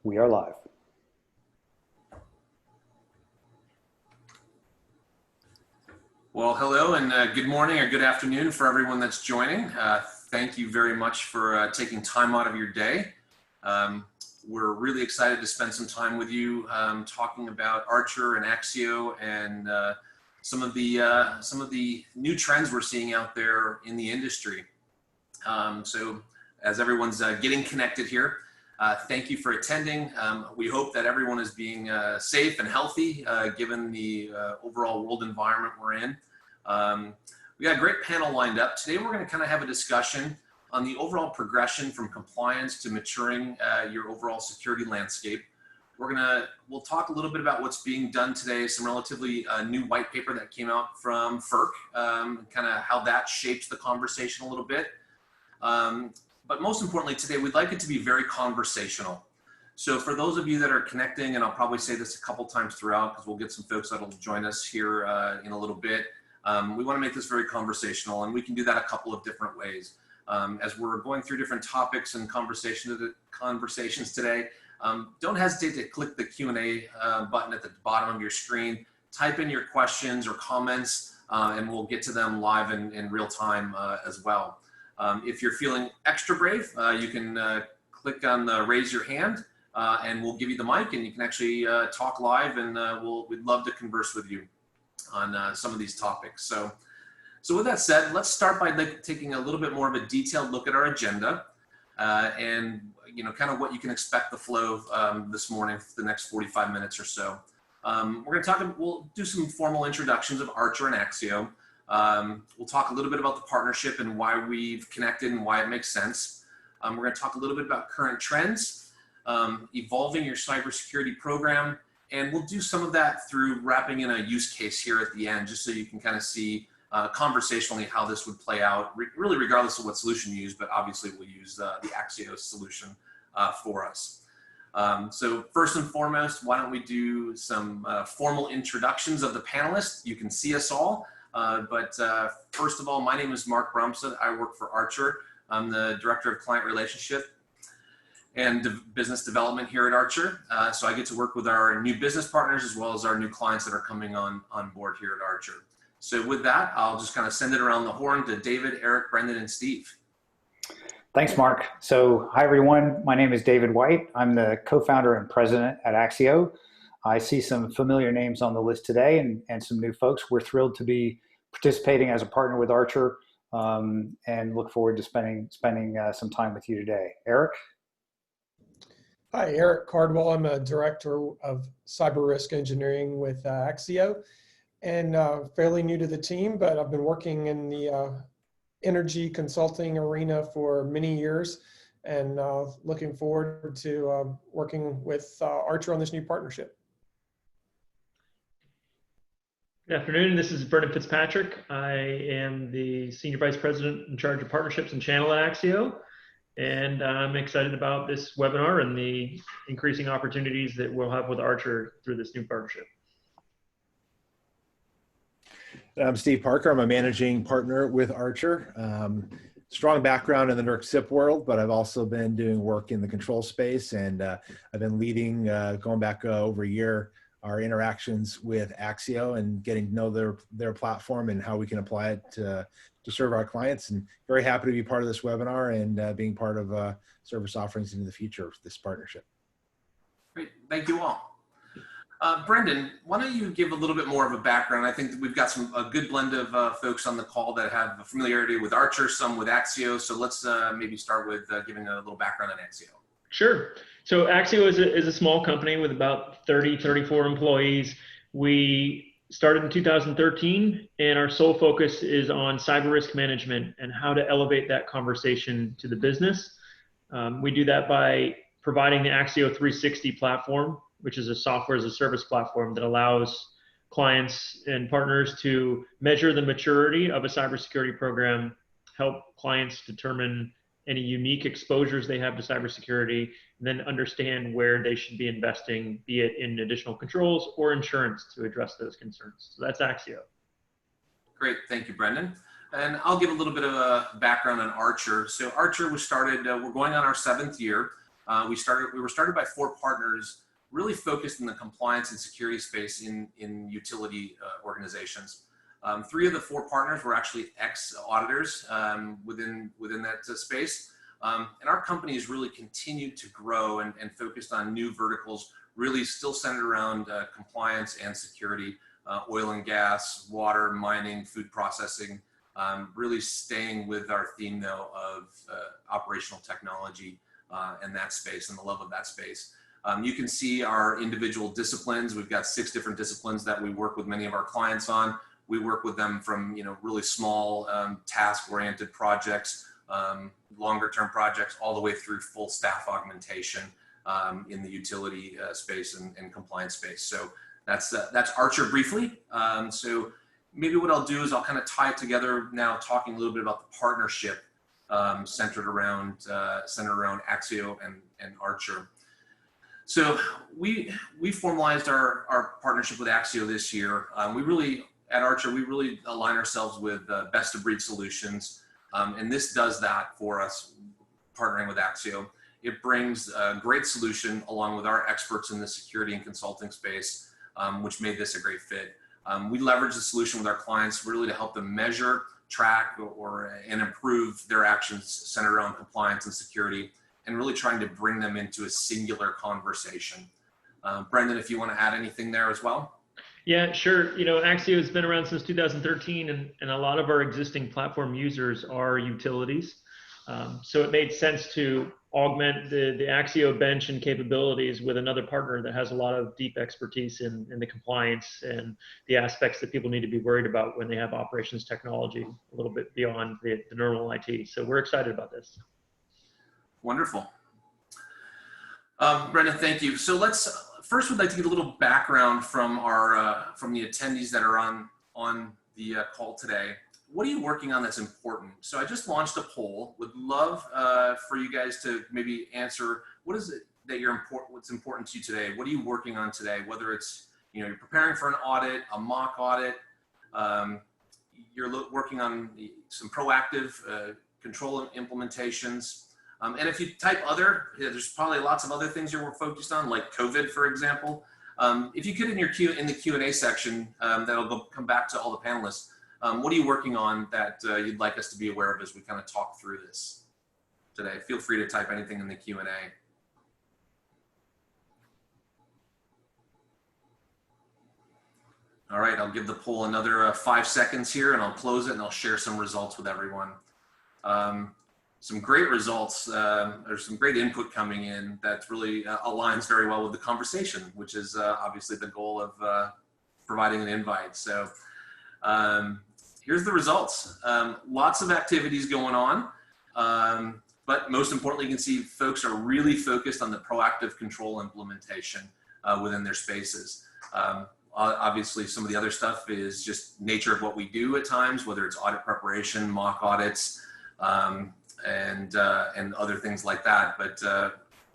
We are live. Well, hello and good morning or good afternoon for everyone that's joining. Thank you very much for taking time out of your day. We're really excited to spend some time with you talking about Archer and Axio and some of the new trends we're seeing out there in the industry. So as everyone's getting connected here, thank you for attending. We hope that everyone is being safe and healthy given the overall world environment we're in. We got a great panel lined up. Today we're going to kind of have a discussion on the overall progression from compliance to maturing your overall security landscape. We'll talk a little bit about what's being done today, some relatively new white paper that came out from FERC, kind of how that shapes the conversation a little bit. But most importantly today, we'd like it to be very conversational. So for those of you that are connecting, and I'll probably say this a couple times throughout because we'll get some folks that'll join us here in a little bit. We want to make this very conversational, and we can do that a couple of different ways. As we're going through different topics and conversations today, don't hesitate to click the Q&A button at the bottom of your screen. Type in your questions or comments, and we'll get to them live in real time as well. If you're feeling extra brave, you can click on the raise your hand, and we'll give you the mic, and you can actually talk live, and we'd love to converse with you on some of these topics. So with that said, let's start by taking a little bit more of a detailed look at our agenda and kind of what you can expect the flow of this morning for the next 45 minutes or so. We'll do some formal introductions of Archer and Axio. We'll talk a little bit about the partnership and why we've connected and why it makes sense. We're going to talk a little bit about current trends, evolving your cybersecurity program, and we'll do some of that through wrapping in a use case here at the end, just so you can kind of see conversationally how this would play out, really regardless of what solution you use, but obviously we'll use the Axio solution for us. So first and foremost, why don't we do some formal introductions of the panelists? You can see us all, but first of all, my name is Mark Brumsted. I work for Archer. I'm the Director of Client Relationship and Business Development here at Archer. So I get to work with our new business partners as well as our new clients that are coming on board here at Archer. So with that, I'll just kind of send it around the horn to David, Eric, Brendan, and Steve. Thanks, Mark. So hi, everyone. My name is David White. I'm the co-founder and president at Axio. I see some familiar names on the list today and some new folks. We're thrilled to be participating as a partner with Archer and look forward to spending some time with you today. Eric? Hi, Eric Cardwell. I'm a director of cyber risk engineering with Axio. And fairly new to the team, but I've been working in the energy consulting arena for many years and looking forward to working with Archer on this new partnership. Good afternoon, this is Brendan Fitzpatrick. I am the Senior Vice President in charge of partnerships and channel at Axio. And I'm excited about this webinar and the increasing opportunities that we'll have with Archer through this new partnership. I'm Steve Parker. I'm a managing partner with Archer. Strong background in the NERC SIP world, but I've also been doing work in the control space, and I've been leading, going back over a year, our interactions with Axio and getting to know their platform and how we can apply it to serve our clients. And very happy to be part of this webinar and being part of service offerings into the future of this partnership. Great, thank you all. Brendan, why don't you give a little bit more of a background? I think that we've got a good blend of folks on the call that have a familiarity with Archer, some with Axio. So let's maybe start with giving a little background on Axio. Sure. So Axio is a small company with about 34 employees. We started in 2013, and our sole focus is on cyber risk management and how to elevate that conversation to the business. We do that by providing the Axio 360 platform, which is a software as a service platform that allows clients and partners to measure the maturity of a cybersecurity program, help clients determine any unique exposures they have to cybersecurity, and then understand where they should be investing, be it in additional controls or insurance to address those concerns. So that's Axio. Great, thank you, Brendan. And I'll give a little bit of a background on Archer. So Archer was started, we're going on our 7th year. we were started by 4 partners, really focused in the compliance and security space in utility organizations. 3 of the 4 partners were actually ex-auditors within that space. And our company has really continued to grow and focused on new verticals, really still centered around compliance and security, oil and gas, water, mining, food processing, really staying with our theme though of operational technology and that space and the love of that space. You can see our individual disciplines. We've got 6 different disciplines that we work with many of our clients on. We work with them from really small task-oriented projects, longer-term projects, all the way through full staff augmentation in the utility space and compliance space. So that's Archer briefly. So maybe what I'll do is I'll kind of tie it together now, talking a little bit about the partnership centered around Axio and Archer. So we formalized our partnership with Axio this year. At Archer, we really align ourselves with best of breed solutions. And this does that for us, partnering with Axio. It brings a great solution along with our experts in the security and consulting space, which made this a great fit. We leverage the solution with our clients really to help them measure, track, and improve their actions centered around compliance and security, and really trying to bring them into a singular conversation. Brendan, if you want to add anything there as well. Yeah, sure. Axio has been around since 2013, and a lot of our existing platform users are utilities. So it made sense to augment the Axio bench and capabilities with another partner that has a lot of deep expertise in the compliance and the aspects that people need to be worried about when they have operations technology a little bit beyond the normal IT. So we're excited about this. Wonderful. Brendan, thank you. So first we'd like to get a little background from from the attendees that are on the call today. What are you working on that's important? So I just launched a poll. Would love for you guys to maybe answer, what is it that what's important to you today? What are you working on today? Whether it's, you're preparing for an audit, a mock audit, you're working on some proactive control implementations. And if you type other, there's probably lots of other things you're focused on, like COVID, for example. If you could in the Q&A section, that'll come back to all the panelists. What are you working on that you'd like us to be aware of as we kind of talk through this today? Feel free to type anything in the Q&A. All right, I'll give the poll another 5 seconds here, and I'll close it, and I'll share some results with everyone. Some great results. There's some great input coming in that really aligns very well with the conversation, which is obviously the goal of providing an invite. So here's the results. Lots of activities going on, but most importantly, you can see folks are really focused on the proactive control implementation within their spaces. Obviously, some of the other stuff is just nature of what we do at times, whether it's audit preparation, mock audits, and other things like that. But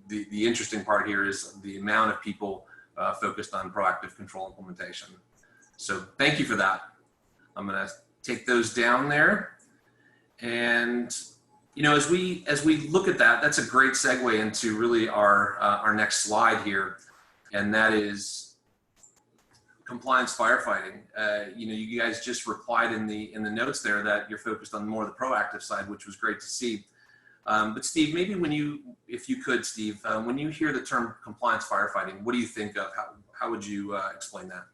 the interesting part here is the amount of people focused on proactive control implementation. So thank you for that. I'm going to take those down there. And as we look at that, that's a great segue into really our next slide here, and that is compliance firefighting. You guys just replied in the notes there that you're focused on more of the proactive side, which was great to see. But Steve, maybe if you could, Steve, when you hear the term compliance firefighting, what do you think of? How would you explain that?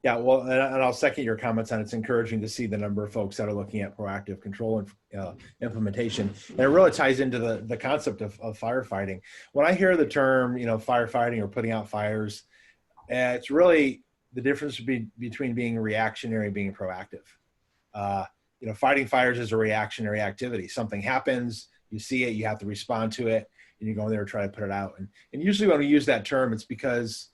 Yeah, well, and I'll second your comments on it's encouraging to see the number of folks that are looking at proactive control and implementation. And it really ties into the concept of firefighting. When I hear the term, firefighting or putting out fires, it's really the difference between being reactionary and being proactive. Fighting fires is a reactionary activity. Something happens, you see it, you have to respond to it, and you go in there and try to put it out. And usually when we use that term, it's because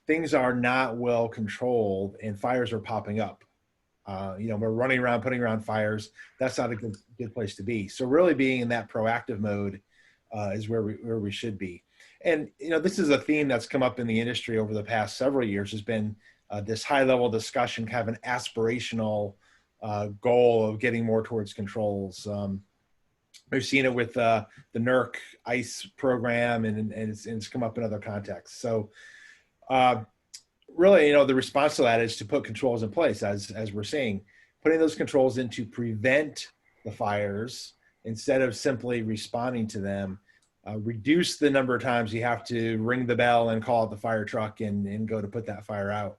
things are not well controlled and fires are popping up. We're running around, putting around fires. That's not a good place to be. So really being in that proactive mode is where we should be. And, this is a theme that's come up in the industry over the past several years, has been this high-level discussion, kind of an aspirational goal of getting more towards controls. We've seen it with the NERC ICE program, and it's come up in other contexts. So really, the response to that is to put controls in place, as we're seeing, putting those controls in to prevent the fires instead of simply responding to them. Reduce the number of times you have to ring the bell and call the fire truck and go to put that fire out,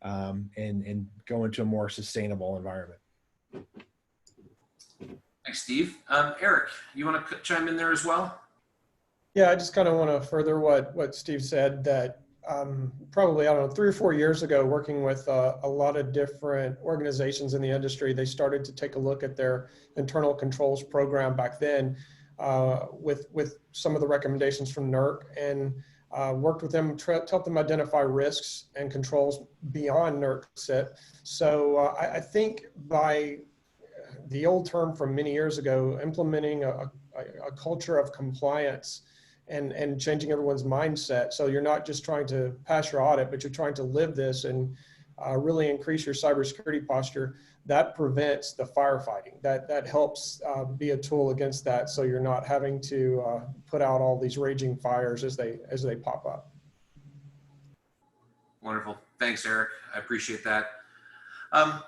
and go into a more sustainable environment. Thanks, Steve. Eric, you want to chime in there as well? Yeah, I just kind of want to further what Steve said, that probably, I don't know, 3 or 4 years ago, working with a lot of different organizations in the industry, they started to take a look at their internal controls program back then, with some of the recommendations from NERC, and worked with them to help them identify risks and controls beyond NERC SIT. So I think by the old term from many years ago, implementing a culture of compliance and changing everyone's mindset. So you're not just trying to pass your audit, but you're trying to live this and really increase your cybersecurity posture. That prevents the firefighting. That helps be a tool against that, so you're not having to put out all these raging fires as they pop up. Wonderful. Thanks, Eric. I appreciate that. And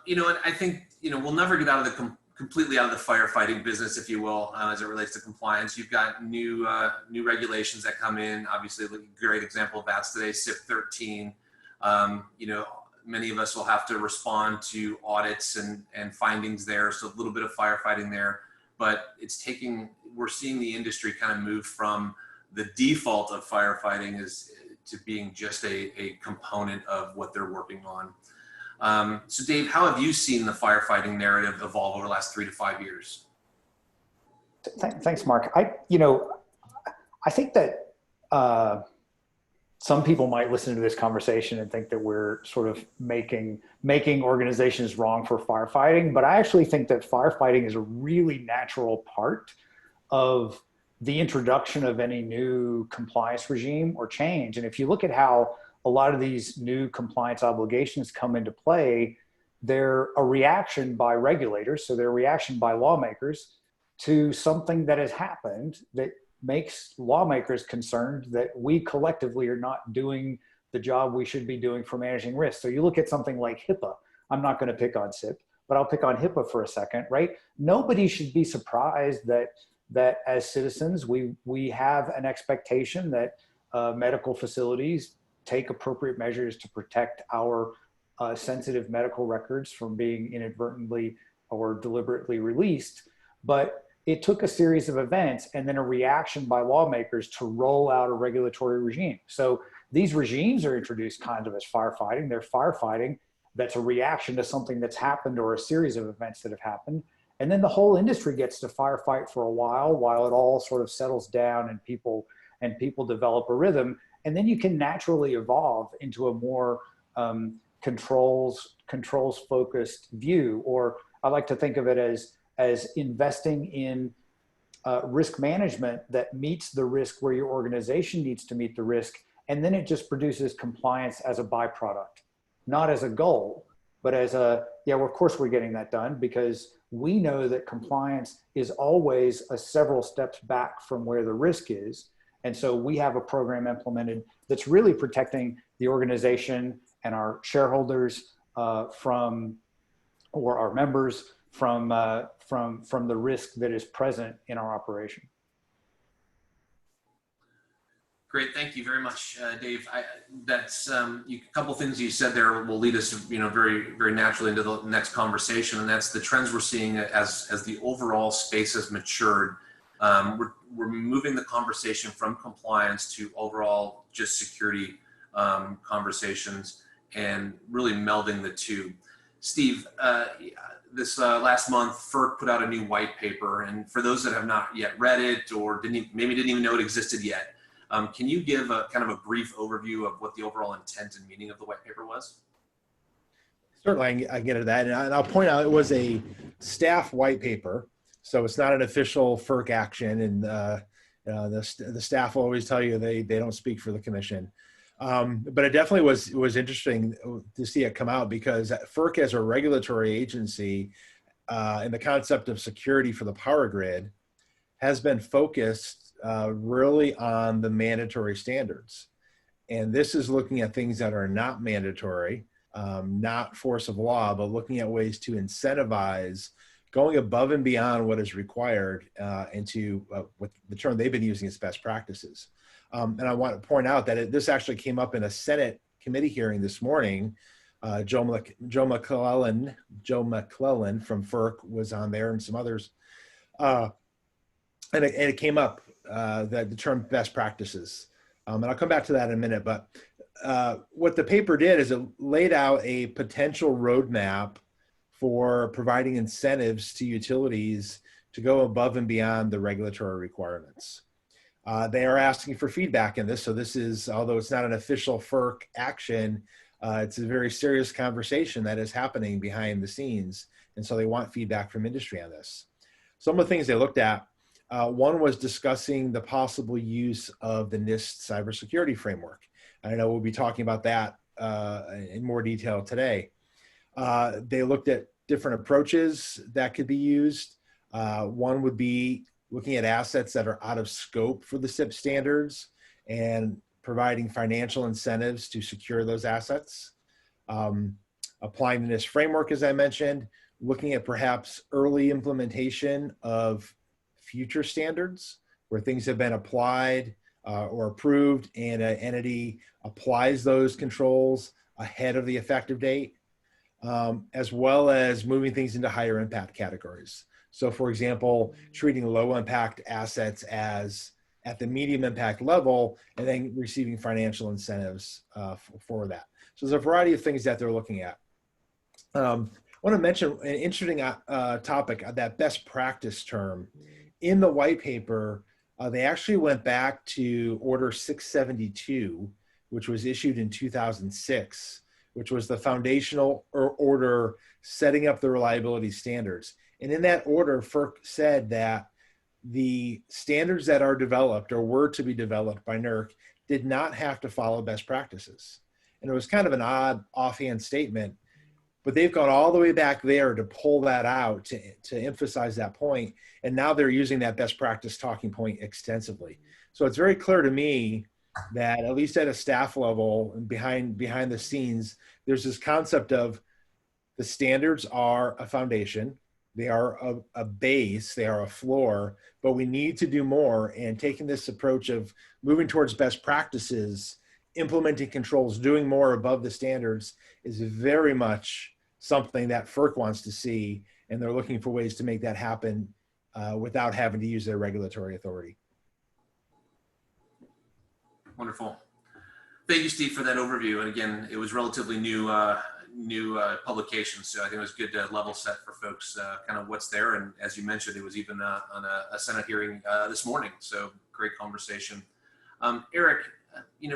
I think, we'll never get out of completely out of the firefighting business, if you will, as it relates to compliance. You've got new regulations that come in. Obviously, a great example of that's today, CIP 13. Many of us will have to respond to audits and findings there. So a little bit of firefighting there, but we're seeing the industry kind of move from the default of firefighting to being just a component of what they're working on. So Dave, how have you seen the firefighting narrative evolve over the last 3 to 5 years? Thanks, Mark. I think that some people might listen to this conversation and think that we're sort of making organizations wrong for firefighting, but I actually think that firefighting is a really natural part of the introduction of any new compliance regime or change. And if you look at how a lot of these new compliance obligations come into play, they're a reaction by regulators, so they're a reaction by lawmakers to something that has happened that makes lawmakers concerned that we collectively are not doing the job we should be doing for managing risk. So you look at something like HIPAA. I'm not going to pick on SIP, but I'll pick on HIPAA for a second, right? Nobody should be surprised that as citizens, we have an expectation that medical facilities take appropriate measures to protect our sensitive medical records from being inadvertently or deliberately released. But it took a series of events and then a reaction by lawmakers to roll out a regulatory regime. So these regimes are introduced kind of as firefighting. They're firefighting that's a reaction to something that's happened or a series of events that have happened. And then the whole industry gets to firefight for a while it all sort of settles down and people develop a rhythm. And then you can naturally evolve into a more controls focused view, or I like to think of it as investing in risk management that meets the risk where your organization needs to meet the risk. And then it just produces compliance as a byproduct, not as a goal, but as well, of course we're getting that done because we know that compliance is always several steps back from where the risk is. And so we have a program implemented that's really protecting the organization and our shareholders or our members from the risk that is present in our operation. Great, thank you very much, Dave. That's a couple things you said there will lead us, very, very naturally into the next conversation, and that's the trends we're seeing as the overall space has matured. We're moving the conversation from compliance to overall just security conversations and really melding the two. Steve, this last month, FERC put out a new white paper, and for those that have not yet read it or maybe didn't even know it existed yet, can you give a kind of a brief overview of what the overall intent and meaning of the white paper was? Certainly, I can get into that, and I'll point out it was a staff white paper, so it's not an official FERC action, and the staff will always tell you they don't speak for the commission. But it definitely was interesting to see it come out because FERC as a regulatory agency and the concept of security for the power grid has been focused really on the mandatory standards. And this is looking at things that are not mandatory, not force of law, but looking at ways to incentivize going above and beyond what is required into what the term they've been using is best practices. And I want to point out that this actually came up in a Senate committee hearing this morning. Joe McClellan from FERC was on there, and some others. And it came up, that the term best practices. And I'll come back to that in a minute, but what the paper did is it laid out a potential roadmap for providing incentives to utilities to go above and beyond the regulatory requirements. They are asking for feedback in this. So this is, although it's not an official FERC action, it's a very serious conversation that is happening behind the scenes. And so they want feedback from industry on this. Some of the things they looked at, one was discussing the possible use of the NIST cybersecurity framework. I know we'll be talking about that in more detail today. They looked at different approaches that could be used. One would be looking at assets that are out of scope for the SIP standards and providing financial incentives to secure those assets. Applying the NIST framework, as I mentioned, looking at perhaps early implementation of future standards where things have been applied or approved and an entity applies those controls ahead of the effective date, as well as moving things into higher impact categories. So for example, treating low impact assets as at the medium impact level and then receiving financial incentives for that. So there's a variety of things that they're looking at. I want to mention an interesting topic, that best practice term. In the white paper, they actually went back to Order 672, which was issued in 2006, which was the foundational order setting up the reliability standards. And in that order, FERC said that the standards that are developed or were to be developed by NERC did not have to follow best practices. And it was kind of an odd offhand statement, but they've gone all the way back there to pull that out to emphasize that point. And now they're using that best practice talking point extensively. So it's very clear to me that at least at a staff level and behind the scenes, there's this concept of the standards are a foundation. They are a base, they are a floor, but we need to do more. And taking this approach of moving towards best practices, implementing controls, doing more above the standards is very much something that FERC wants to see. And they're looking for ways to make that happen without having to use their regulatory authority. Wonderful. Thank you, Steve, for that overview. And again, it was relatively new publication, so I think it was good to level set for folks kind of what's there. And as you mentioned, it was even on a Senate hearing this morning, so great conversation. Eric,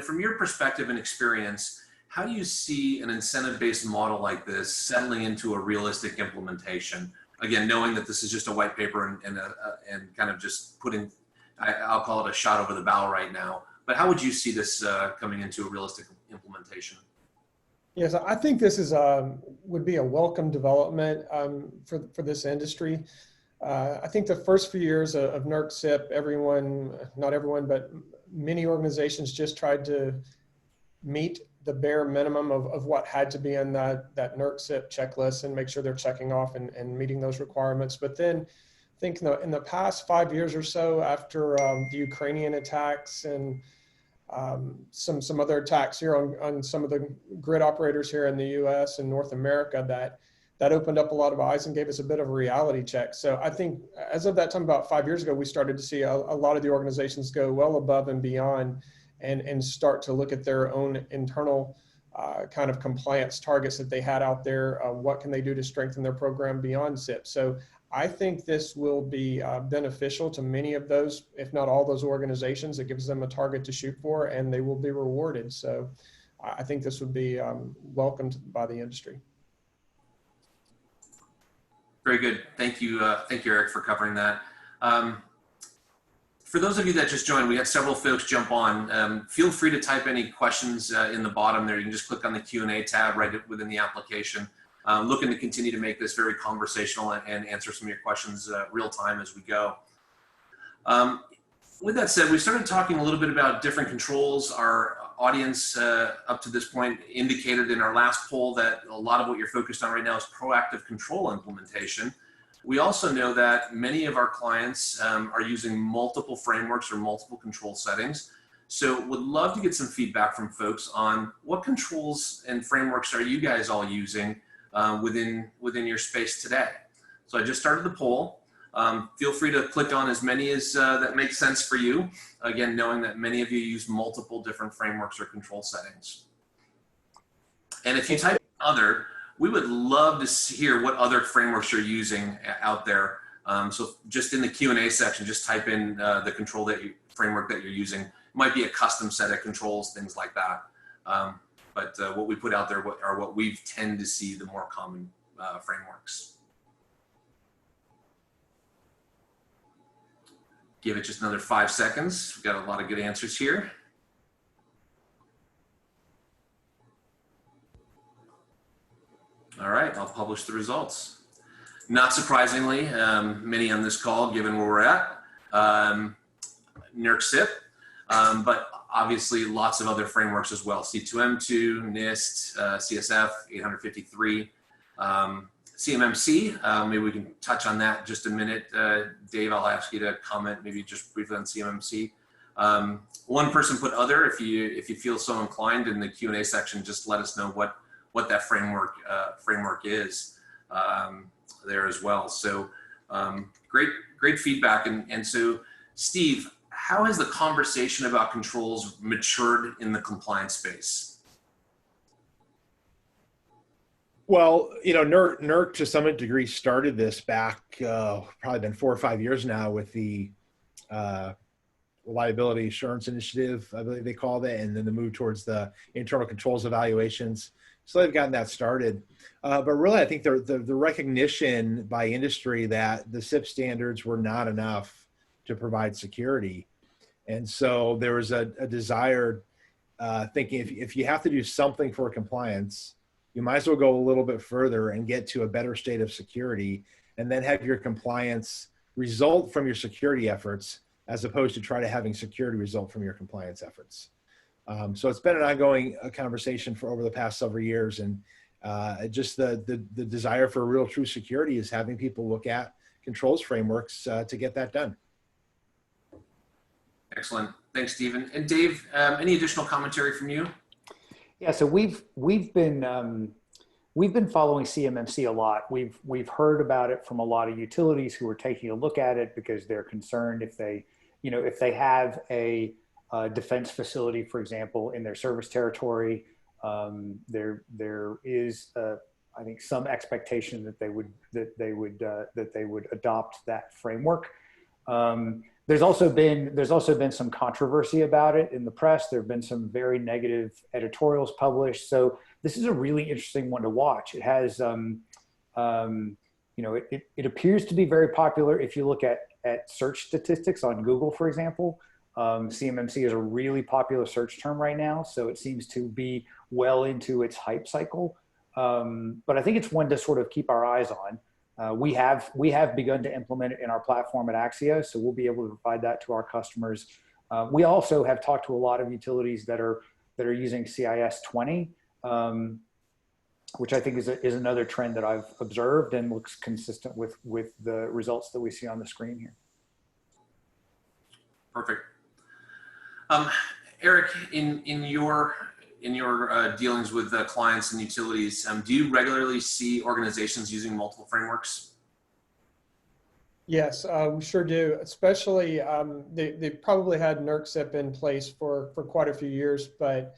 from your perspective and experience, how do you see an incentive-based model like this settling into a realistic implementation? Again, knowing that this is just a white paper and kind of just putting, I'll call it a shot over the bow right now, but how would you see this coming into a realistic implementation? Yes, I think this is would be a welcome development for this industry. I think the first few years of NERC SIP, not everyone, but many organizations just tried to meet the bare minimum of what had to be in that NERC SIP checklist and make sure they're checking off and meeting those requirements. But then I think in the past 5 years or so, after the Ukrainian attacks and some other attacks here on some of the grid operators here in the US and North America, that opened up a lot of eyes and gave us a bit of a reality check. So I think as of that time, about 5 years ago, we started to see a lot of the organizations go well above and beyond and start to look at their own internal kind of compliance targets that they had out there. What can they do to strengthen their program beyond SIP? So I think this will be beneficial to many of those, if not all those organizations. It gives them a target to shoot for and they will be rewarded. So I think this would be welcomed by the industry. Very good. Thank you, Eric, for covering that. For those of you that just joined, we had several folks jump on. Feel free to type any questions in the bottom there. You can just click on the Q&A tab right within the application. Looking to continue to make this very conversational and answer some of your questions real time as we go. With that said, we started talking a little bit about different controls. Our audience up to this point indicated in our last poll that a lot of what you're focused on right now is proactive control implementation. We also know that many of our clients are using multiple frameworks or multiple control settings. So would love to get some feedback from folks on what controls and frameworks are you guys all using within your space today. So I just started the poll. Feel free to click on as many as that makes sense for you. Again, knowing that many of you use multiple different frameworks or control settings. And if you type other, we would love to hear what other frameworks you're using out there. So just in the Q&A section, just type in the framework that you're using. It might be a custom set of controls, things like that. But what we put out there are what we tend to see the more common frameworks. Give it just another 5 seconds. We've got a lot of good answers here. All right, I'll publish the results. Not surprisingly, many on this call, given where we're at, NERC CIP, but obviously lots of other frameworks as well. C2M2, NIST, CSF, 853, CMMC, maybe we can touch on that just a minute. Dave, I'll ask you to comment maybe just briefly on CMMC. One person put other, if you feel so inclined in the Q&A section, just let us know what that framework is there as well. So great feedback. And so Steve, how has the conversation about controls matured in the compliance space? Well, NERC to some degree started this back, probably been 4 or 5 years now with the Reliability Assurance Initiative, I believe they called it, and then the move towards the internal controls evaluations. So they've gotten that started. But really, I think the recognition by industry that the SIP standards were not enough to provide security. And so there was a desire thinking if you have to do something for compliance, you might as well go a little bit further and get to a better state of security and then have your compliance result from your security efforts as opposed to try to having security result from your compliance efforts. So it's been an ongoing conversation for over the past several years, and just the desire for real true security is having people look at controls frameworks to get that done. Excellent. Thanks, Stephen. And Dave, any additional commentary from you? Yeah, so we've been following CMMC a lot. We've heard about it from a lot of utilities who are taking a look at it because they're concerned if they have a defense facility, for example, in their service territory, there is I think some expectation that they would adopt that framework. There's also been some controversy about it in the press. There have been some very negative editorials published. So this is a really interesting one to watch. It has, it appears to be very popular. If you look at search statistics on Google, for example, CMMC is a really popular search term right now. So it seems to be well into its hype cycle. But I think it's one to sort of keep our eyes on. We have begun to implement it in our platform at Axio, so we'll be able to provide that to our customers. We also have talked to a lot of utilities that are using CIS 20, which I think is another trend that I've observed and looks consistent with the results that we see on the screen here. Perfect. Eric, in your dealings with clients and utilities, do you regularly see organizations using multiple frameworks? Yes, we sure do. Especially, they probably had NERC CIP in place for quite a few years, but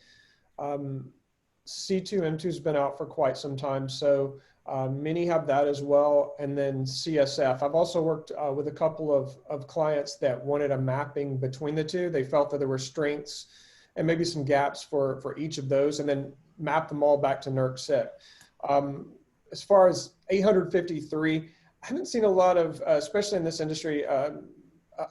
C2M2 has been out for quite some time. So many have that as well. And then CSF. I've also worked with a couple of clients that wanted a mapping between the two. They felt that there were strengths and maybe some gaps for each of those, and then map them all back to NERC CIP. As far as 853, I haven't seen a lot of, especially in this industry, a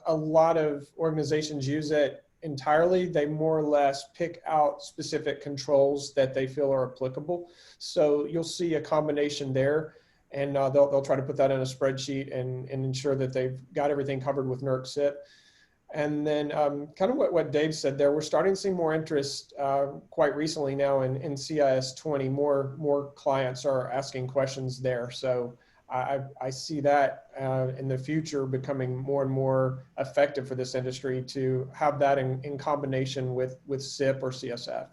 lot of organizations use it entirely. They more or less pick out specific controls that they feel are applicable. So you'll see a combination there, and they'll try to put that in a spreadsheet and ensure that they've got everything covered with NERC CIP. And then kind of what Dave said there, we're starting to see more interest quite recently now in CIS 20. More clients are asking questions there. So I see that in the future becoming more and more effective for this industry to have that in combination with SIP or CSF.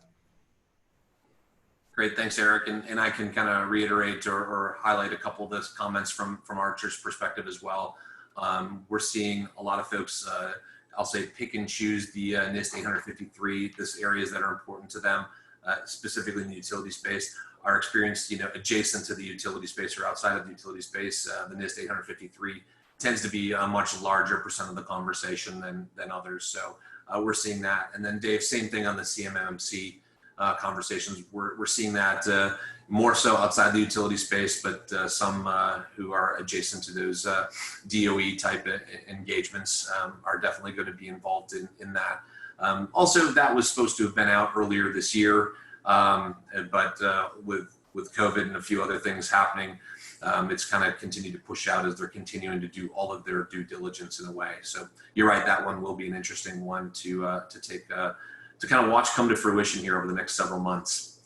Great, thanks, Eric. And I can kind of reiterate or highlight a couple of those comments from Archer's perspective as well. We're seeing a lot of folks, I'll say, pick and choose the NIST 853, those areas that are important to them, specifically in the utility space. Our experience, adjacent to the utility space or outside of the utility space, the NIST 853 tends to be a much larger percent of the conversation than others. So we're seeing that. And then Dave, same thing on the CMMC conversations. We're seeing that more so outside the utility space, but some who are adjacent to those DOE type engagements are definitely going to be involved in that. Also, that was supposed to have been out earlier this year, but with COVID and a few other things happening, it's kind of continued to push out as they're continuing to do all of their due diligence in a way. So you're right, that one will be an interesting one to take to kind of watch come to fruition here over the next several months.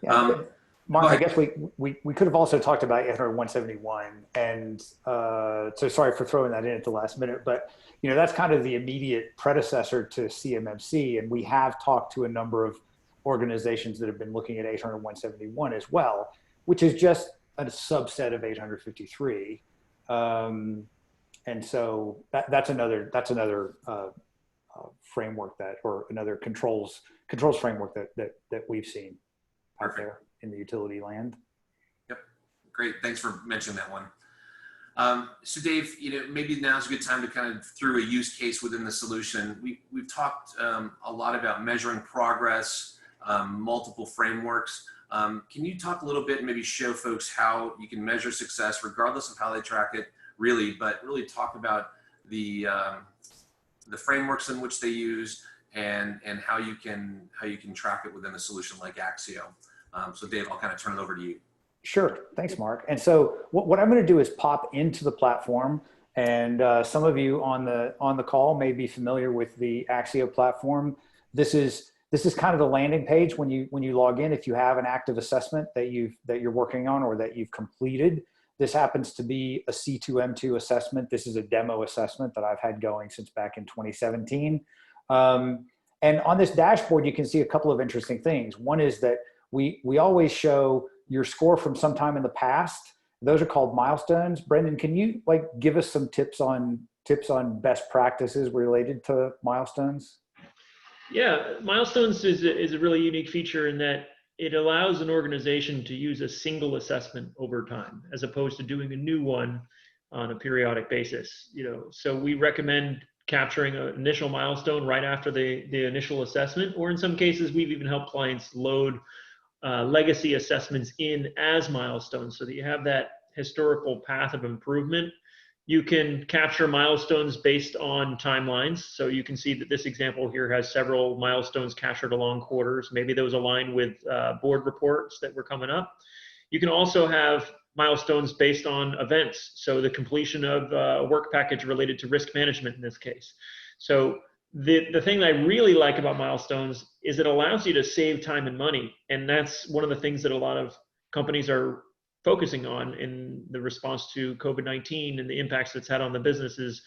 Yeah, Mark, I guess we could have also talked about 171, and so sorry for throwing that in at the last minute, but that's kind of the immediate predecessor to CMMC, and we have talked to a number of organizations that have been looking at 171 as well, which is just a subset of 853, and so that's another framework or another controls framework that we've seen out there in the utility land. Yep, great. Thanks for mentioning that one. So Dave, maybe now's a good time to kind of through a use case within the solution. We've talked a lot about measuring progress, multiple frameworks. Can you talk a little bit and maybe show folks how you can measure success regardless of how they track it, but really talk about the frameworks in which they use and how you can track it within a solution like Axio. So Dave, I'll kind of turn it over to you. Sure, thanks, Mark. And so what I'm going to do is pop into the platform, and some of you on the call may be familiar with the Axio platform. This is kind of the landing page when you log in. If you have an active assessment that you're working on or that you've completed, this happens to be a C2M2 assessment. This is a demo assessment that I've had going since back in 2017. And on this dashboard, you can see a couple of interesting things. One is that we always show your score from some time in the past. Those are called milestones. Brendan, can you give us some tips on best practices related to milestones? Yeah, Milestones is a really unique feature in that it allows an organization to use a single assessment over time, as opposed to doing a new one on a periodic basis. So we recommend capturing an initial milestone right after the initial assessment, or in some cases, we've even helped clients load legacy assessments in as milestones so that you have that historical path of improvement. You can capture milestones based on timelines. So you can see that this example here has several milestones captured along quarters. Maybe those align with board reports that were coming up. You can also have milestones based on events. So the completion of a work package related to risk management in this case. So the thing I really like about milestones is it allows you to save time and money. And that's one of the things that a lot of companies are focusing on in the response to COVID-19 and the impacts it's had on the businesses,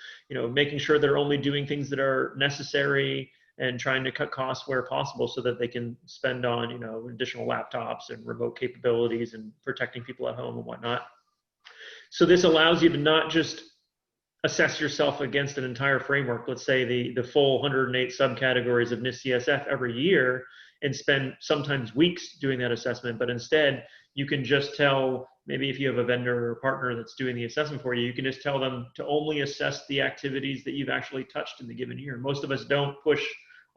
making sure they're only doing things that are necessary and trying to cut costs where possible so that they can spend on, additional laptops and remote capabilities and protecting people at home and whatnot. So this allows you to not just assess yourself against an entire framework, let's say the full 108 subcategories of NIST CSF every year, and spend sometimes weeks doing that assessment, but instead you can just tell, maybe if you have a vendor or partner that's doing the assessment for you, you can just tell them to only assess the activities that you've actually touched in the given year. Most of us don't push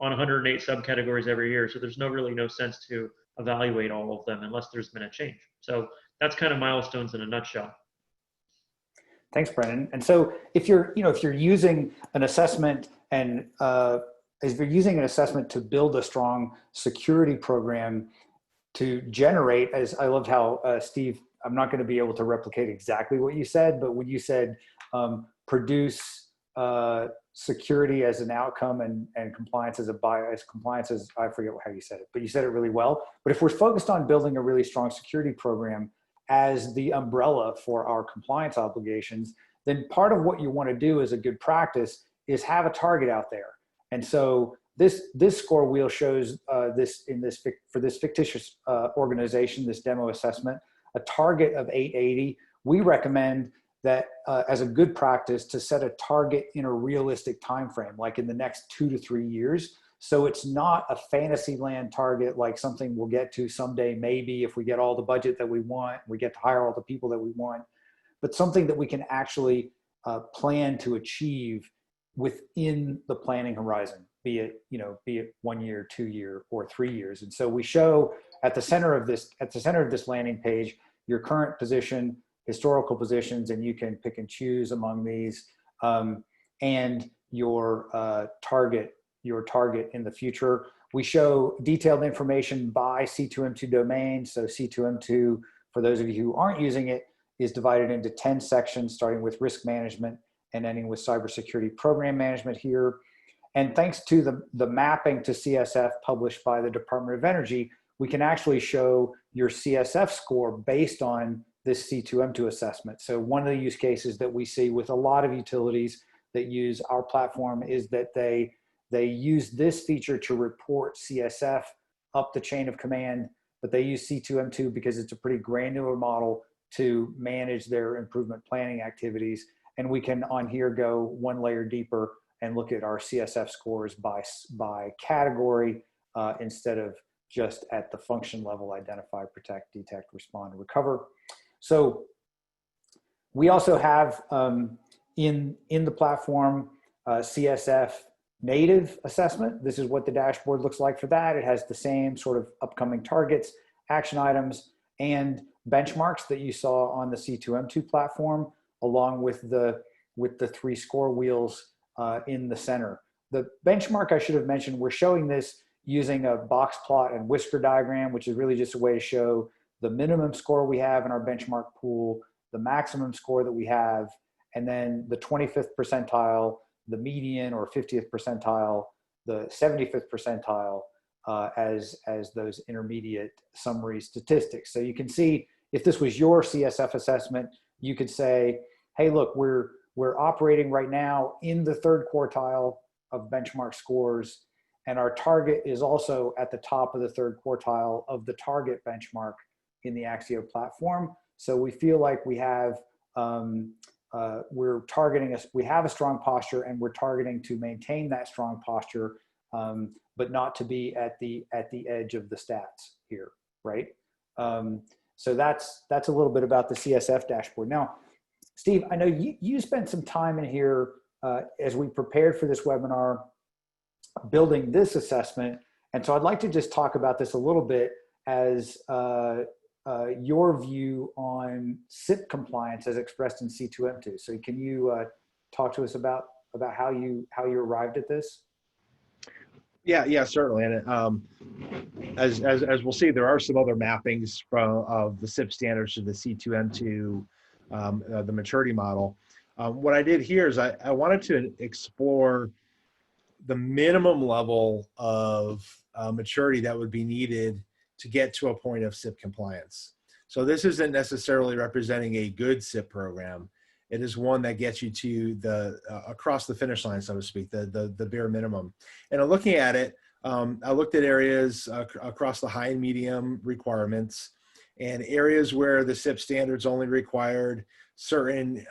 on 108 subcategories every year, so there's really no sense to evaluate all of them unless there's been a change. So that's kind of milestones in a nutshell. Thanks, Brendan. And so if you're using an assessment and if you're using an assessment to build a strong security program to generate, as I loved how Steve, I'm not going to be able to replicate exactly what you said, but when you said produce security as an outcome and compliance as a bias, compliance as, I forget how you said it, but you said it really well. But if we're focused on building a really strong security program as the umbrella for our compliance obligations, then part of what you want to do as a good practice is have a target out there. And so this score wheel shows for this fictitious organization, this demo assessment, a target of 880. We recommend that as a good practice to set a target in a realistic time frame, like in the next 2 to 3 years. So it's not a fantasy land target, like something we'll get to someday, maybe if we get all the budget that we want, we get to hire all the people that we want, but something that we can actually plan to achieve within the planning horizon, be it 1 year, 2 year, or 3 years. And so we show at the center of this landing page, your current position, historical positions, and you can pick and choose among these, and your target in the future. We show detailed information by C2M2 domain. So C2M2, for those of you who aren't using it, is divided into 10 sections, starting with risk management and ending with cybersecurity program management here. And thanks to the mapping to CSF published by the Department of Energy, we can actually show your CSF score based on this C2M2 assessment. So one of the use cases that we see with a lot of utilities that use our platform is that they use this feature to report CSF up the chain of command, but they use C2M2 because it's a pretty granular model to manage their improvement planning activities. And we can on here go one layer deeper and look at our CSF scores by category instead of just at the function level: identify, protect, detect, respond, and recover. So we also have in the platform CSF Native Assessment. This is what the dashboard looks like for that. It has the same sort of upcoming targets, action items, and benchmarks that you saw on the C2M2 platform, along with the 3 score wheels in the center. The benchmark, I should have mentioned, we're showing this using a box plot and whisker diagram, which is really just a way to show the minimum score we have in our benchmark pool, the maximum score that we have, and then the 25th percentile, the median or 50th percentile, the 75th percentile as those intermediate summary statistics. So you can see if this was your CSF assessment, you could say, hey, look, we're operating right now in the 3rd quartile of benchmark scores, and our target is also at the top of the 3rd quartile of the target benchmark in the Axio platform. So we feel like we have we have a strong posture, and we're targeting to maintain that strong posture, but not to be at the edge of the stats here, right? So that's a little bit about the CSF dashboard. Now, Steve, I know you spent some time in here as we prepared for this webinar, building this assessment, and so I'd like to just talk about this a little bit as your view on SIP compliance as expressed in C2M2. So can you talk to us about how you arrived at this? Yeah, certainly. And as we'll see, there are some other mappings of the SIP standards to the C2M2, the maturity model. What I did here is I wanted to explore the minimum level of maturity that would be needed to get to a point of SIP compliance. So this isn't necessarily representing a good SIP program. It is one that gets you to the across the finish line, so to speak, the bare minimum. And looking at it, I looked at areas across the high and medium requirements, and areas where the SIP standards only required certain,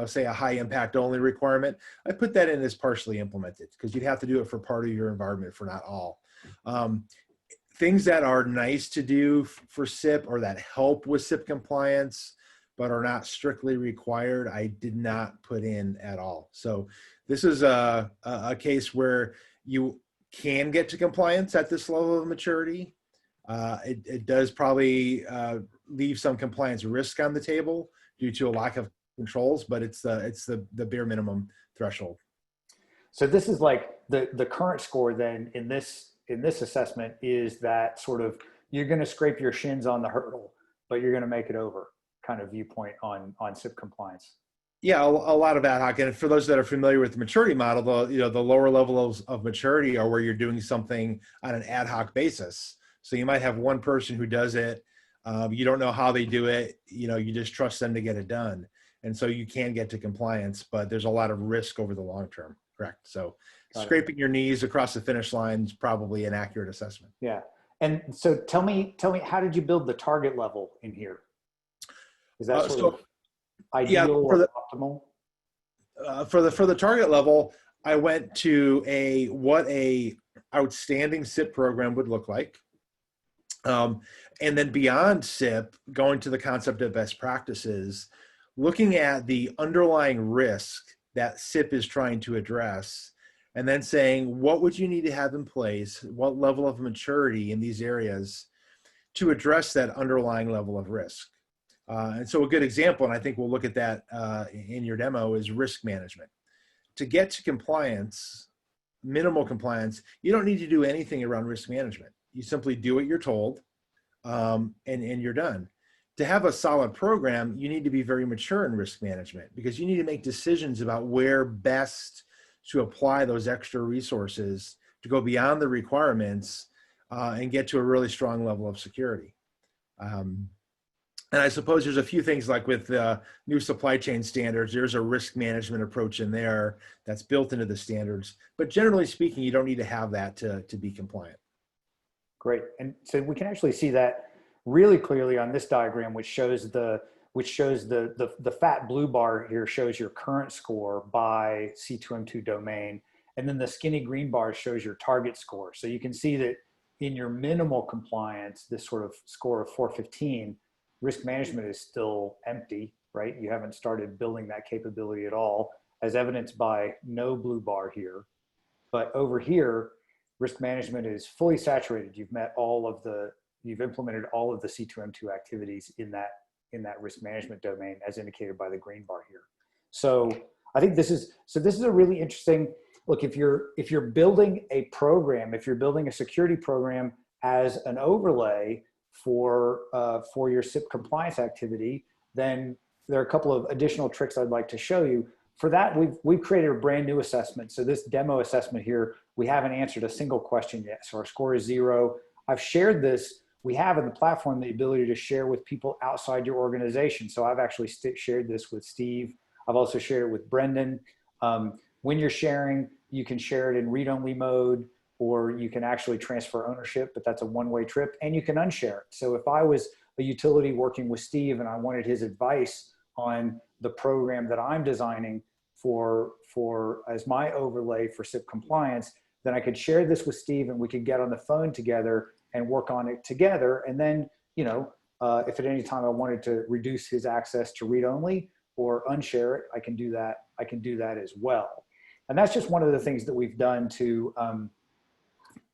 say a high impact only requirement. I put that in as partially implemented because you'd have to do it for part of your environment, for not all. Things that are nice to do for SIP or that help with SIP compliance, but are not strictly required, I did not put in at all. So this is a case where you can get to compliance at this level of maturity. It does probably leave some compliance risk on the table due to a lack of controls, but it's the bare minimum threshold. So this is like the current score then in this assessment is that sort of you're going to scrape your shins on the hurdle, but you're going to make it over kind of viewpoint on SIP compliance. Yeah, a lot of ad hoc. And for those that are familiar with the maturity model, the lower levels of maturity are where you're doing something on an ad hoc basis. So you might have one person who does it. You don't know how they do it. You just trust them to get it done. And so you can get to compliance, but there's a lot of risk over the long term. Correct. So scraping your knees across the finish line is probably an accurate assessment. Yeah. And so tell me, how did you build the target level in here? Is that sort of ideal or optimal? For the target level, I went to what a outstanding SIP program would look like. And then beyond SIP, going to the concept of best practices, looking at the underlying risk that SIP is trying to address, and then saying, what would you need to have in place? What level of maturity in these areas to address that underlying level of risk? And so a good example, and I think we'll look at that in your demo, is risk management. To get to compliance, minimal compliance, you don't need to do anything around risk management. You simply do what you're told, and you're done. To have a solid program, you need to be very mature in risk management, because you need to make decisions about where best to apply those extra resources to go beyond the requirements and get to a really strong level of security. And I suppose there's a few things like with new supply chain standards, there's a risk management approach in there that's built into the standards. But generally speaking, you don't need to have that to be compliant. Great. And so we can actually see that really clearly on this diagram, which shows the fat blue bar here shows your current score by C2M2 domain. And then the skinny green bar shows your target score. So you can see that in your minimal compliance, this sort of score of 415, risk management is still empty, right? You haven't started building that capability at all, as evidenced by no blue bar here. But over here, risk management is fully saturated. You've implemented all of the C2M2 activities in that risk management domain, as indicated by the green bar here. So I think this is a really interesting look. If you're building a program, if you're building a security program as an overlay for your SIP compliance activity, then there are a couple of additional tricks I'd like to show you. For that, we've created a brand new assessment. So this demo assessment here, we haven't answered a single question yet. So our score is 0. I've shared this. We have in the platform the ability to share with people outside your organization. So I've actually shared this with Steve. I've also shared it with Brendan. When you're sharing, you can share it in read-only mode, or you can actually transfer ownership, but that's a one-way trip, and you can unshare it. So if I was a utility working with Steve and I wanted his advice on the program that I'm designing for as my overlay for SIP compliance, then I could share this with Steve and we could get on the phone together and work on it together. And then, if at any time I wanted to reduce his access to read-only or unshare it, I can do that. I can do that as well. And that's just one of the things that we've done to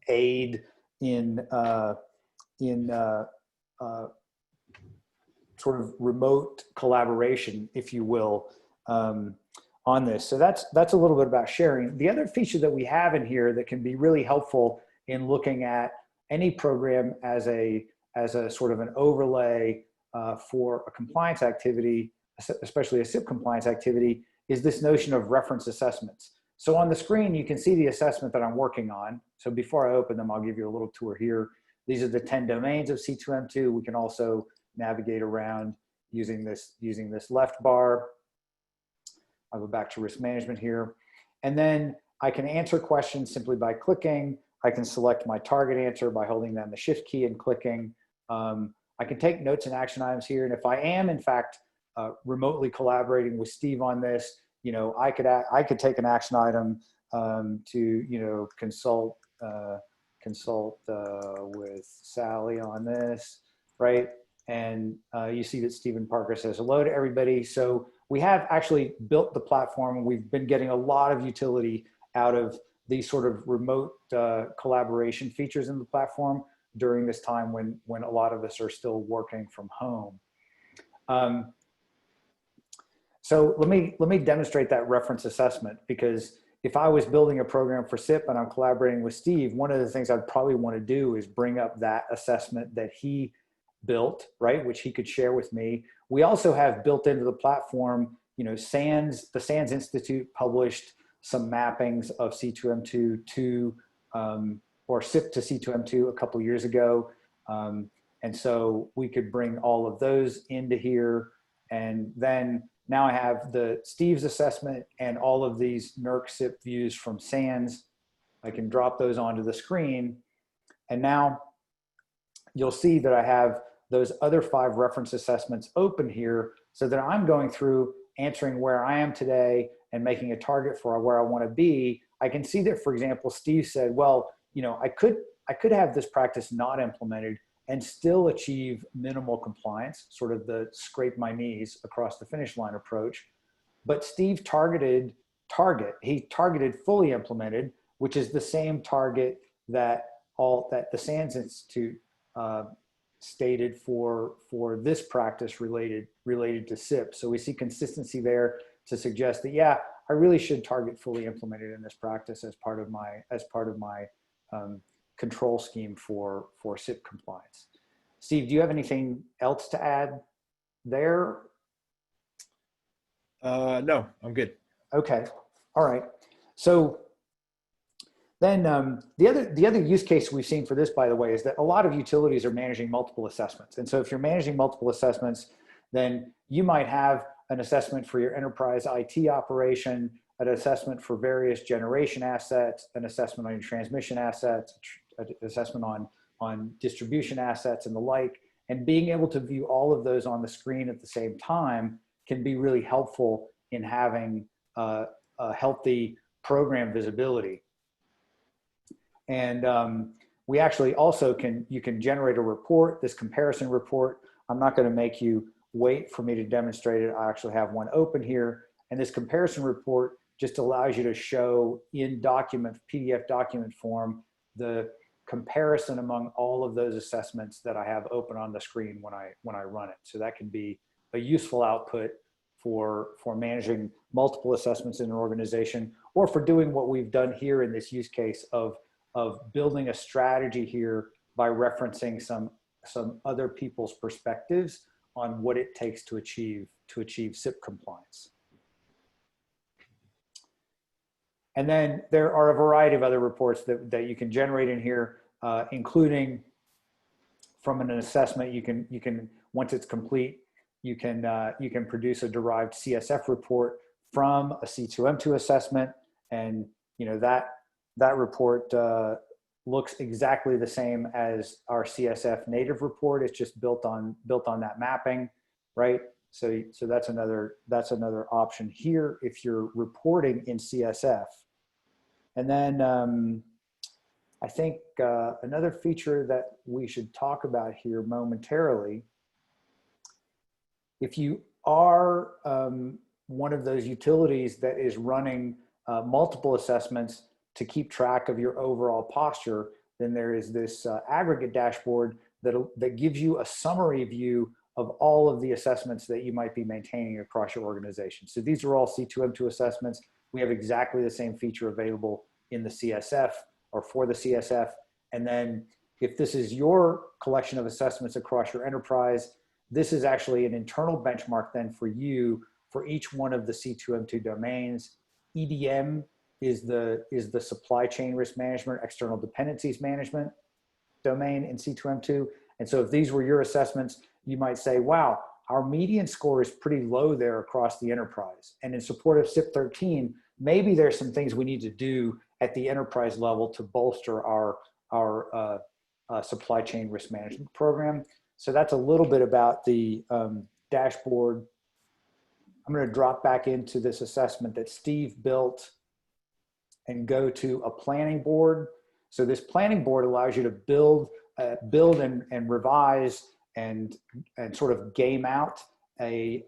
aid in sort of remote collaboration, if you will, on this. So that's a little bit about sharing. The other feature that we have in here that can be really helpful in looking at any program as a sort of an overlay for a compliance activity, especially a SIP compliance activity, is this notion of reference assessments. So on the screen, you can see the assessment that I'm working on. So before I open them, I'll give you a little tour here. These are the 10 domains of C2M2. We can also navigate around using this left bar. I'll go back to risk management here. And then I can answer questions simply by clicking. I can select my target answer by holding down the shift key and clicking. I can take notes and action items here. And if I am, in fact, remotely collaborating with Steve on this, I could take an action item to, consult with Sally on this, right? And you see that Stephen Parker says hello to everybody. So we have actually built the platform. We've been getting a lot of utility out of these sort of remote collaboration features in the platform during this time when a lot of us are still working from home. So let me demonstrate that reference assessment, because if I was building a program for SIP and I'm collaborating with Steve, one of the things I'd probably want to do is bring up that assessment that he built, right, which he could share with me. We also have built into the platform the SANS Institute published some mappings of C2M2 to, or SIP to C2M2 a couple years ago. And so we could bring all of those into here. And then now I have Steve's assessment and all of these NERC SIP views from SANS. I can drop those onto the screen. And now you'll see that I have those other 5 reference assessments open here, so that I'm going through answering where I am today and making a target for where I want to be. I can see that, for example, Steve said, well, I could have this practice not implemented and still achieve minimal compliance, sort of the scrape my knees across the finish line approach. But Steve targeted fully implemented, which is the same target that the SANS Institute stated for this practice related to SIP. So we see consistency there to suggest that, yeah, I really should target fully implemented in this practice as part of my control scheme for SIP compliance. Steve, do you have anything else to add there? No, I'm good. Okay, all right. So then the other use case we've seen for this, by the way, is that a lot of utilities are managing multiple assessments. And so if you're managing multiple assessments, then you might have an assessment for your enterprise IT operation, an assessment for various generation assets, an assessment on your transmission assets, an assessment on distribution assets and the like. And being able to view all of those on the screen at the same time can be really helpful in having a healthy program visibility. And we actually also you can generate a report, this comparison report. I'm not going to make you wait for me to demonstrate it. I actually have one open here. And this comparison report just allows you to show in PDF document form, the comparison among all of those assessments that I have open on the screen when I run it. So that can be a useful output for managing multiple assessments in an organization, or for doing what we've done here in this use case of building a strategy here by referencing some other people's perspectives on what it takes to achieve SIP compliance. And then there are a variety of other reports that you can generate in here, including from an assessment. You can once it's complete, you can produce a derived CSF report from a C2M2 assessment, and that report looks exactly the same as our CSF native report. It's just built on that mapping, right? So that's another option here if you're reporting in CSF. And then I think another feature that we should talk about here momentarily, if you are one of those utilities that is running multiple assessments to keep track of your overall posture, then there is this aggregate dashboard that gives you a summary view of all of the assessments that you might be maintaining across your organization. So these are all C2M2 assessments. We have exactly the same feature available in the CSF or for the CSF. And then if this is your collection of assessments across your enterprise, this is actually an internal benchmark then for you for each one of the C2M2 domains. EDM is the supply chain risk management, external dependencies management domain in C2M2. And so if these were your assessments, you might say, wow, our median score is pretty low there across the enterprise. And in support of SIP 13, maybe there's some things we need to do at the enterprise level to bolster our supply chain risk management program. So that's a little bit about the dashboard. I'm going to drop back into this assessment that Steve built and go to a planning board. So this planning board allows you to build and revise and sort of game out a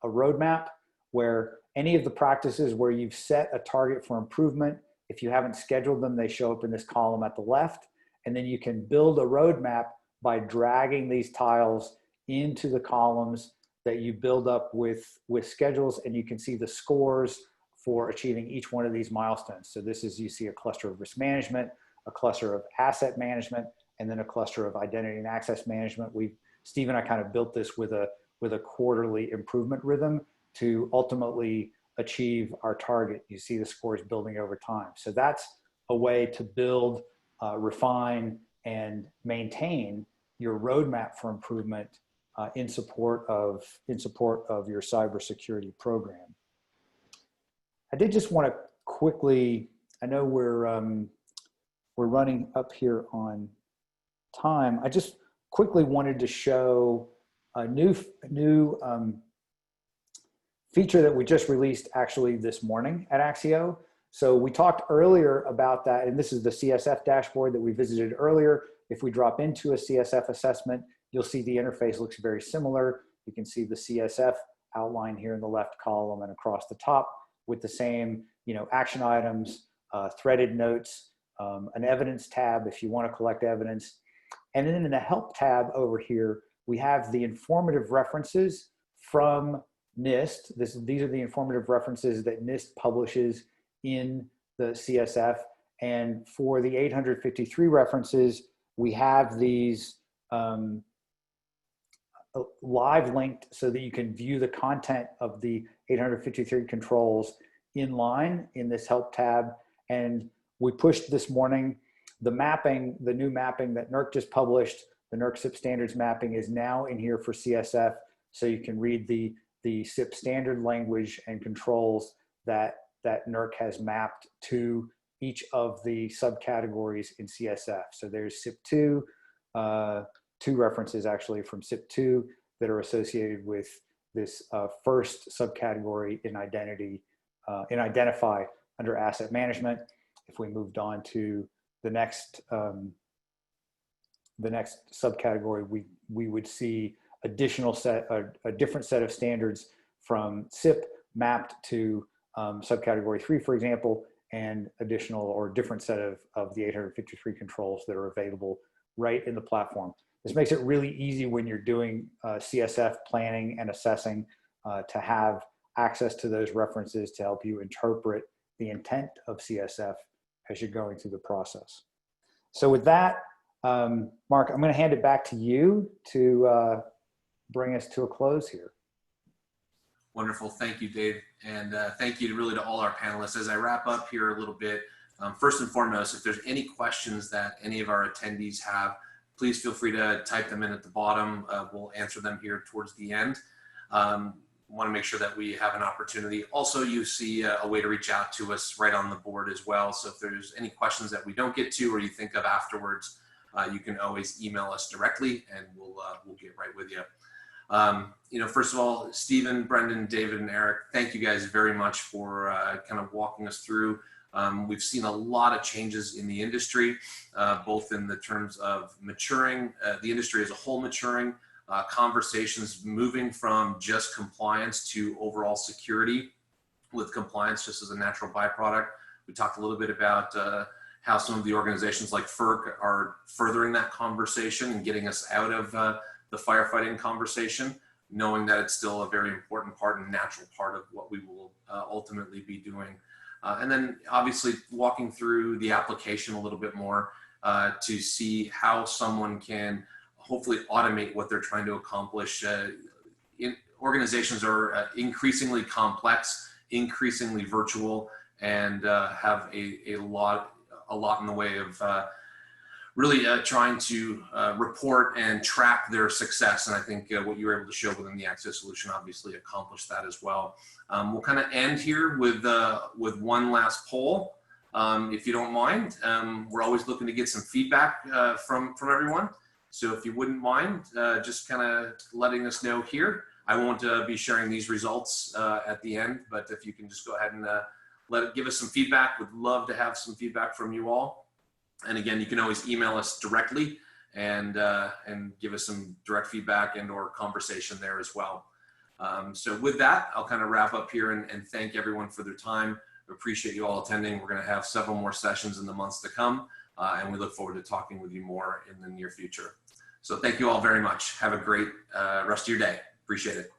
roadmap where any of the practices where you've set a target for improvement, if you haven't scheduled them, they show up in this column at the left. And then you can build a roadmap by dragging these tiles into the columns that you build up with schedules, and you can see the scores for achieving each one of these milestones. So this is, you see a cluster of risk management, a cluster of asset management, and then a cluster of identity and access management. Steve and I kind of built this with a quarterly improvement rhythm to ultimately achieve our target. You see the scores building over time. So that's a way to build, refine, and maintain your roadmap for improvement in support of your cybersecurity program. I did just want to quickly, I know we're running up here on time. I just quickly wanted to show a new feature that we just released actually this morning at Axio. So we talked earlier about that, and this is the CSF dashboard that we visited earlier. If we drop into a CSF assessment, you'll see the interface looks very similar. You can see the CSF outline here in the left column and across the top with the same, action items, threaded notes, an evidence tab if you want to collect evidence. And then in the help tab over here, we have the informative references from NIST. These are the informative references that NIST publishes in the CSF. And for the 853 references, we have these live linked so that you can view the content of the 853 controls in line in this help tab. And we pushed this morning the mapping, the new mapping that NERC just published, the NERC SIP standards mapping is now in here for CSF. So you can read the SIP standard language and controls that NERC has mapped to each of the subcategories in CSF. So there's SIP2, two references actually from SIP2 that are associated with this first subcategory in identify under asset management. If we moved on to the next subcategory, we would see a different set of standards from SIP mapped to subcategory 3, for example, and additional or different set of the 853 controls that are available right in the platform. This makes it really easy when you're doing CSF planning and assessing to have access to those references to help you interpret the intent of CSF as you're going through the process. So with that, Mark, I'm going to hand it back to you to bring us to a close here. Wonderful. Thank you, Dave. And thank you really to all our panelists. As I wrap up here a little bit, first and foremost, if there's any questions that any of our attendees have, please feel free to type them in at the bottom. We'll answer them here towards the end. Want to make sure that we have an opportunity. Also, you see a way to reach out to us right on the board as well. So if there's any questions that we don't get to or you think of afterwards, you can always email us directly and we'll get right with you. First of all, Stephen, Brendan, David, and Eric, thank you guys very much for kind of walking us through. We've seen a lot of changes in the industry, both in the terms of maturing, the industry as a whole maturing, conversations moving from just compliance to overall security with compliance just as a natural byproduct. We talked a little bit about how some of the organizations like FERC are furthering that conversation and getting us out of the firefighting conversation, knowing that it's still a very important part and natural part of what we will ultimately be doing. And then obviously walking through the application a little bit more to see how someone can hopefully automate what they're trying to accomplish. Organizations are increasingly complex, increasingly virtual, and have a lot in the way of really trying to report and track their success. And I think what you were able to show within the Axio solution obviously accomplished that as well. We'll kind of end here with one last poll, if you don't mind. We're always looking to get some feedback from everyone. So if you wouldn't mind just kind of letting us know here. I won't be sharing these results at the end, but if you can just go ahead and give us some feedback. Would love to have some feedback from you all. And again, you can always email us directly and give us some direct feedback and or conversation there as well. So with that, I'll kind of wrap up here and thank everyone for their time. We appreciate you all attending. We're going to have several more sessions in the months to come, and we look forward to talking with you more in the near future. So thank you all very much. Have a great rest of your day. Appreciate it.